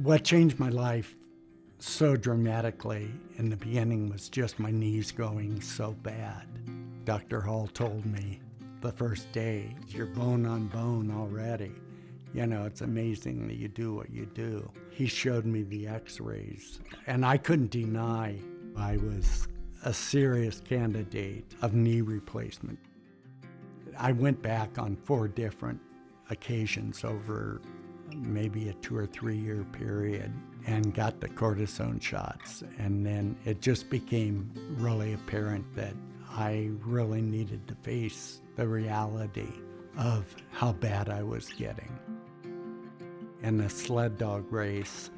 What changed my life so dramatically in the beginning was just my knees going so bad. Dr. Hall told me the first day, you're bone on bone already. You know, it's amazing that you do what you do. He showed me the x-rays, and I couldn't deny I was a serious candidate of knee replacement. I went back on 4 different occasions over maybe a 2 or 3 year period and got the cortisone shots. And then it just became really apparent that I really needed to face the reality of how bad I was getting. In a sled dog race,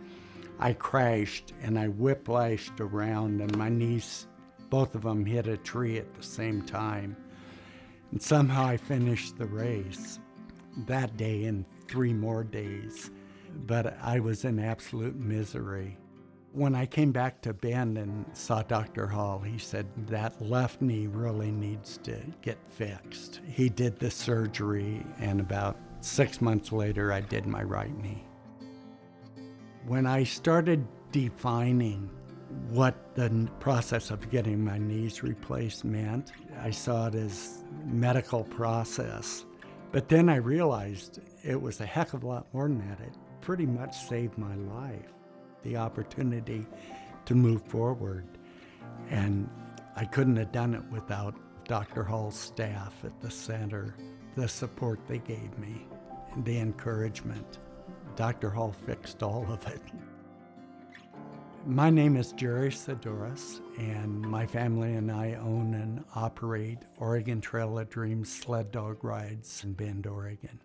I crashed and I whiplashed around, and my knees, both of them, hit a tree at the same time. And somehow I finished the race that day and 3 more days, but I was in absolute misery. When I came back to Bend and saw Dr. Hall, he said that left knee really needs to get fixed. He did the surgery, and about 6 months later, I did my right knee. When I started defining what the process of getting my knees replaced meant, I saw it as a medical process. But then I realized it was a heck of a lot more than that. It pretty much saved my life, the opportunity to move forward. And I couldn't have done it without Dr. Hall's staff at the center, the support they gave me, and the encouragement. Dr. Hall fixed all of it. My name is Scdoris, and my family and I own and operate Oregon Trail of Dreams sled dog rides in Bend, Oregon.